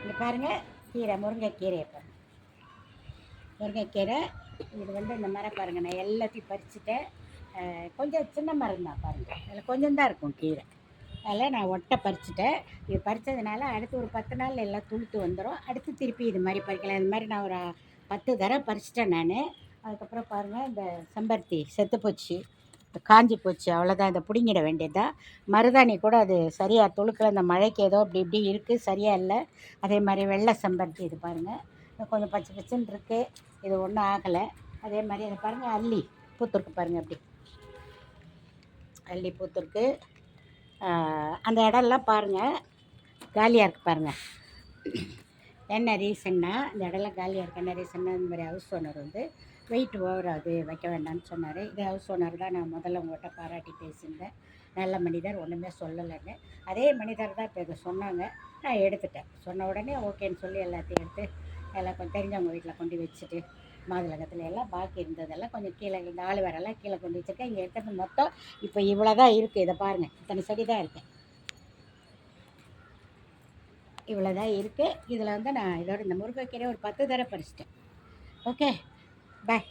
இங்கே பாருங்கள் கீரை, முருங்கைக்கீரையை பாருங்கள். முருங்கைக்கீரை இது இந்த மரம் பாருங்கள், நான் எல்லாத்தையும் பறிச்சுட்டேன். கொஞ்சம் சின்ன மரம் தான் பாருங்கள், அதில் கொஞ்சம் தான் இருக்கும் கீரை. அதில் நான் ஒட்டை பறிச்சுட்டேன். இது பறித்ததுனால அடுத்து ஒரு 10 நாள் எல்லாம் துளுத்து வந்துடும். அடுத்து திருப்பி இது மாதிரி பறிக்கலாம். இது மாதிரி நான் ஒரு 10 தடவை பறிச்சிட்டேன் நான். அதுக்கப்புறம் பாருங்கள், இந்த செம்பருத்தி செத்து போச்சு, காஞ்சி போச்சு, அவ்வளோதான். இதை பிடுங்கிட வேண்டியதுதான். மருதாணி கூட அது சரியாக துளுக்கில், இந்த மழைக்கு ஏதோ இப்படி இப்படி இருக்குது, சரியாக இல்லை. அதே மாதிரி வெள்ளை செம்பருத்தி இது பாருங்கள், கொஞ்சம் பச்சை பச்சைன்னு இருக்குது, இது ஒன்றும் ஆகலை. அதே மாதிரி அதை பாருங்கள், அல்லி பூத்துருக்கு பாருங்கள், அப்படி அல்லி பூத்துருக்கு. அந்த இடம்லாம் பாருங்கள் காலியாக இருக்குது பாருங்கள். என்ன ரீசன்னா இந்த இடம்லாம் காலியாக இருக்குது, என்ன ரீசன்னா இந்த மாதிரி ஹவுஸ் ஓனர் வெயிட் ஓவர் அது வைக்க வேண்டாம்னு சொன்னார். இது ஹவுஸ் ஓனர் தான் நான் முதல்ல உங்கள்கிட்ட பாராட்டி பேசியிருந்தேன். நல்ல மனிதர், ஒன்றுமே சொல்லலைன்னு. அதே மனிதர் தான் இப்போ இதை சொன்னாங்க. நான் எடுத்துட்டேன். சொன்ன உடனே ஓகேன்னு சொல்லி எல்லாத்தையும் எடுத்து எல்லாம் கொஞ்சம் தெரிஞ்சவங்க வீட்டில் கொண்டு வச்சுட்டு, மாதுளகத்தில் எல்லாம் பாக்கி இருந்ததெல்லாம் கொஞ்சம் கீழே, இந்த ஆள் வேறெல்லாம் கீழே கொண்டு வச்சுருக்கேன். இங்கே இருக்கிறது மொத்தம் இப்போ இவ்வளோ தான் இருக்குது. இதை பாருங்கள், இத்தனை செடி தான் இருக்குது, இவ்வளோ தான் இருக்குது. இதில் நான் இதோட இந்த முருங்கைக்கீரை ஒரு 10 தடவை பறிச்சிட்டேன். ஓகே, பாய்.